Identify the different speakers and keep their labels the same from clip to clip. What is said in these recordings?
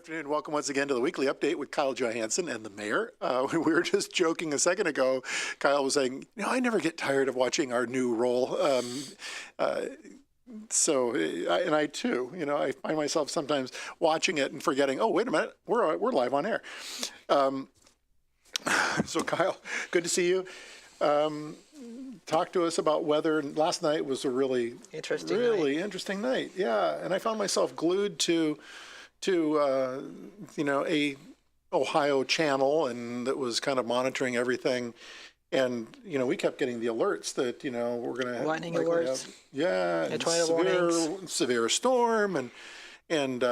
Speaker 1: afternoon. Welcome once again to the weekly update with Kyle Johansson and the mayor. We were just joking a second ago. Kyle was saying, I never get tired of watching our new role. And I too, I find myself sometimes watching it and forgetting, oh, wait a minute, we're live on air. So Kyle, good to see you. Talk to us about weather. Last night was a really interesting night. Yeah, and I found myself glued to a Ohio channel, and that was kind of monitoring everything. And we kept getting the alerts that we're going to
Speaker 2: lightning alerts.
Speaker 1: And severe storm, and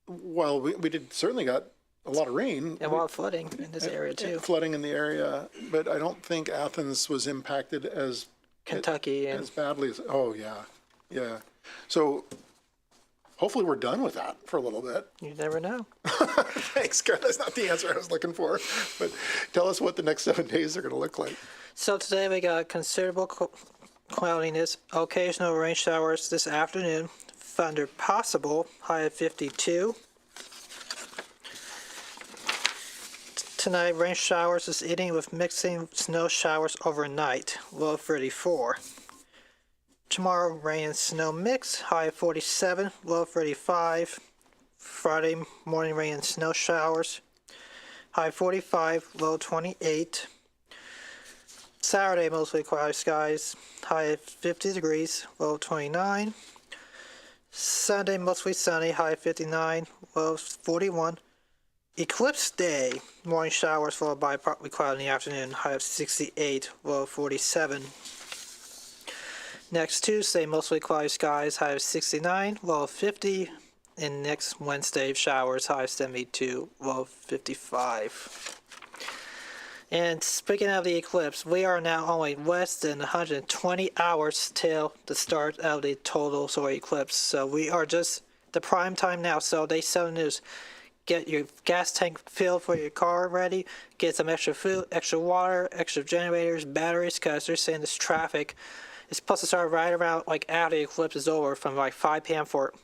Speaker 1: while we did certainly got a lot of rain.
Speaker 2: And a lot of flooding in this area, too.
Speaker 1: Flooding in the area, but I don't think Athens was impacted as badly as, yeah. So hopefully we're done with that for a little bit.
Speaker 2: You never know.
Speaker 1: Thanks, God. That's not the answer I was looking for. But tell us what the next 7 days are going to look like.
Speaker 2: So today we got considerable cloudiness, occasional rain showers this afternoon, thunder possible, high of 52. Tonight, rain showers this evening with mixing snow showers overnight, low of 34. Tomorrow, rain and snow mix, high of 47, low of 35. Friday morning, rain and snow showers, high of 45, low of 28. Saturday, mostly cloudy skies, high of 50 degrees, low of 29. Sunday, mostly sunny, high of 59, low of 41. Eclipse day, morning showers followed by partly cloudy in the afternoon, high of 68, low of 47. Next Tuesday, mostly cloudy skies, high of 69, low of 50. And next Wednesday, showers, high of 72, low of 55. And speaking of the eclipse, we are now only less than 120 hours till the start of the total solar eclipse. So we are just the prime time now. So they sell the news. Get your gas tank filled for your car ready. Get some extra food, extra water, extra generators, batteries, because they're saying this traffic is supposed to start right around after the eclipse is over from 5 p.m. for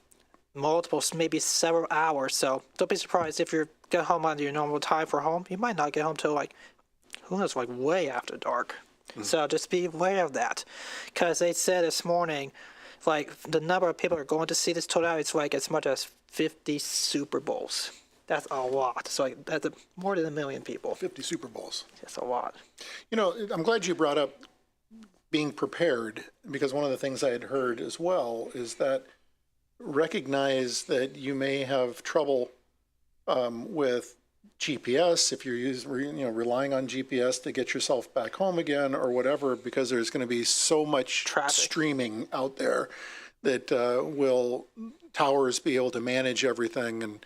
Speaker 2: multiple, maybe several hours. So don't be surprised if you get home on your normal time for home. You might not get home till who knows, way after dark. So just be aware of that, because they said this morning, the number of people who are going to see this total out, it's as much as 50 Super Bowls. That's a lot. So that's more than 1 million people.
Speaker 1: 50 Super Bowls.
Speaker 2: That's a lot.
Speaker 1: I'm glad you brought up being prepared, because one of the things I had heard as well is that recognize that you may have trouble with GPS if you're relying on GPS to get yourself back home again or whatever, because there's going to be so much
Speaker 2: traffic
Speaker 1: streaming out there that will towers be able to manage everything, and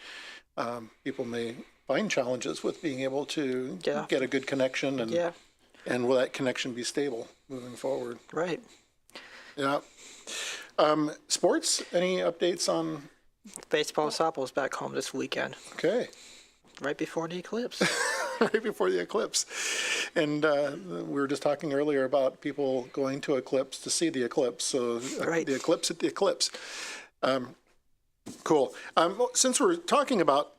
Speaker 1: people may find challenges with being able to get a good connection, and will that connection be stable moving forward?
Speaker 2: Right.
Speaker 1: Yeah. Sports, any updates on?
Speaker 2: Baseball and softball's back home this weekend.
Speaker 1: Okay.
Speaker 2: Right before the eclipse.
Speaker 1: Right before the eclipse. And we were just talking earlier about people going to eclipse to see the eclipse. So the eclipse at the eclipse. Cool. Since we're talking about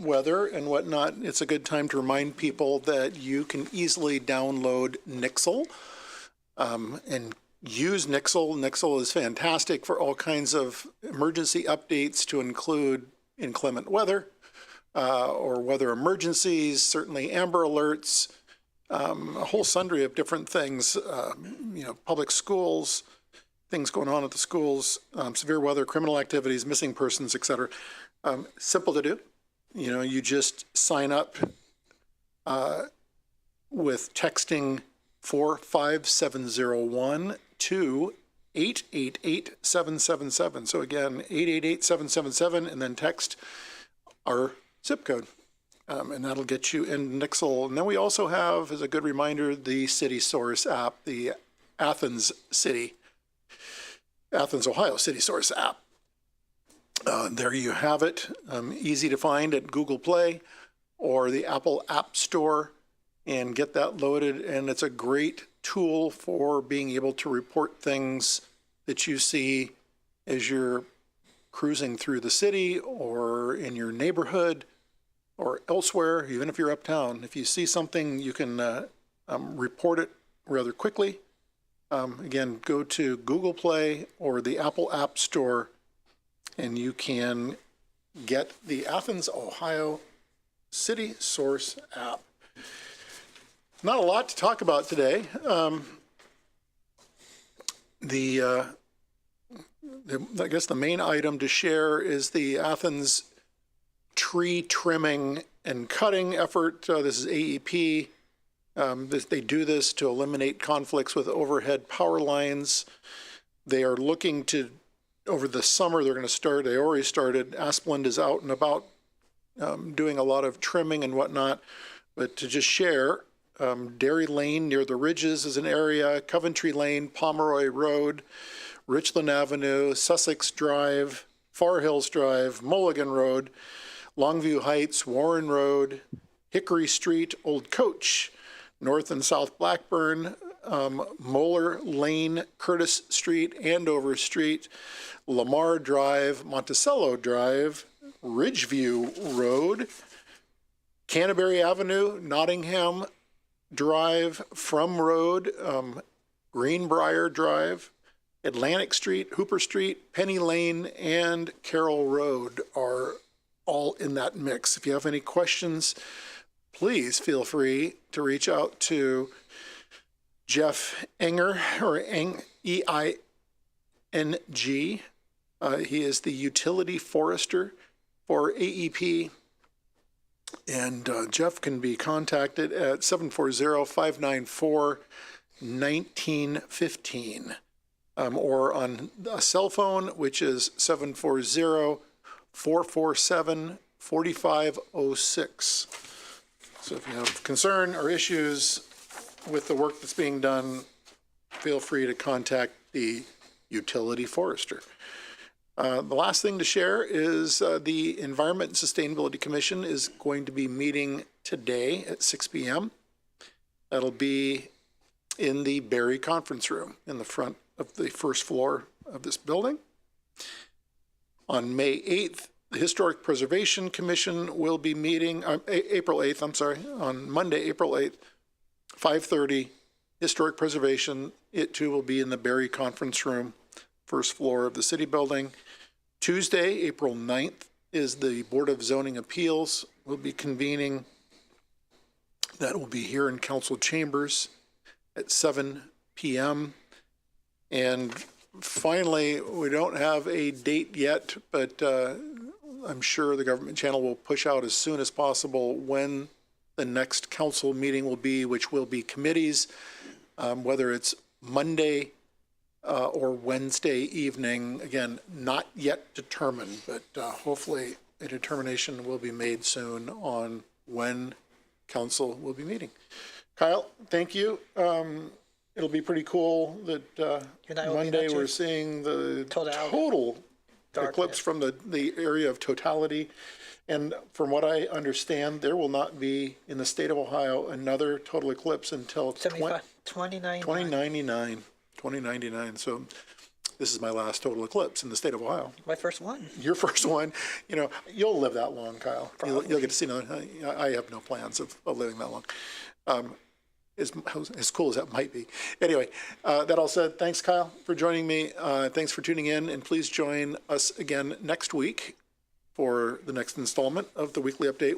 Speaker 1: weather and whatnot, it's a good time to remind people that you can easily download Nixle and use Nixle. Nixle is fantastic for all kinds of emergency updates, to include inclement weather or weather emergencies, certainly Amber Alerts, a whole sundry of different things, public schools, things going on at the schools, severe weather, criminal activities, missing persons, etc. Simple to do. You just sign up with texting 45701 to 888-777. So again, 888-777, and then text our zip code. And that'll get you in Nixle. And then we also have, as a good reminder, the City Source app, the Athens, Ohio City Source app. There you have it. Easy to find at Google Play or the Apple App Store, and get that loaded. And it's a great tool for being able to report things that you see as you're cruising through the city or in your neighborhood or elsewhere, even if you're uptown, if you see something, you can report it rather quickly. Again, go to Google Play or the Apple App Store, and you can get the Athens, Ohio City Source app. Not a lot to talk about today. I guess the main item to share is the Athens tree trimming and cutting effort. This is AEP. They do this to eliminate conflicts with overhead power lines. They are looking to, over the summer, they're going to start, they already started, Asplund is out and about doing a lot of trimming and whatnot. But to just share, Dairy Lane near the Ridges is an area, Coventry Lane, Pomeroy Road, Richland Avenue, Sussex Drive, Far Hills Drive, Mulligan Road, Longview Heights, Warren Road, Hickory Street, Old Coach, North and South Blackburn, Moeller Lane, Curtis Street, Andover Street, Lamar Drive, Monticello Drive, Ridgeview Road, Canterbury Avenue, Nottingham Drive, From Road, Greenbrier Drive, Atlantic Street, Hooper Street, Penny Lane, and Carroll Road are all in that mix. If you have any questions, please feel free to reach out to Jeff Enger, or E-I-N-G. He is the utility forester for AEP. And Jeff can be contacted at 740-594-1915 or on a cell phone, which is 740-447-4506. So if you have concern or issues with the work that's being done, feel free to contact the utility forester. The last thing to share is the Environment and Sustainability Commission is going to be meeting today at 6 p.m. That'll be in the Berry Conference Room in the front of the first floor of this building. On May 8th, the Historic Preservation Commission will be meeting, April 8th, I'm sorry, on Monday, April 8th, 5:30, Historic Preservation. It too will be in the Berry Conference Room, first floor of the city building. Tuesday, April 9th, is the Board of Zoning Appeals. Will be convening. That will be here in council chambers at 7 p.m. And finally, we don't have a date yet, but I'm sure the government channel will push out as soon as possible when the next council meeting will be, which will be committees, whether it's Monday or Wednesday evening. Again, not yet determined, but hopefully a determination will be made soon on when council will be meeting. Kyle, thank you. It'll be pretty cool that Monday we're seeing the total eclipse from the area of totality. And from what I understand, there will not be in the state of Ohio another total eclipse until 2099. So this is my last total eclipse in the state of Ohio.
Speaker 2: My first one.
Speaker 1: Your first one. You know, you'll live that long, Kyle. You'll get to see another. I have no plans of living that long. As cool as that might be. Anyway, that all said, thanks, Kyle, for joining me. Thanks for tuning in, and please join us again next week for the next installment of the Weekly Update.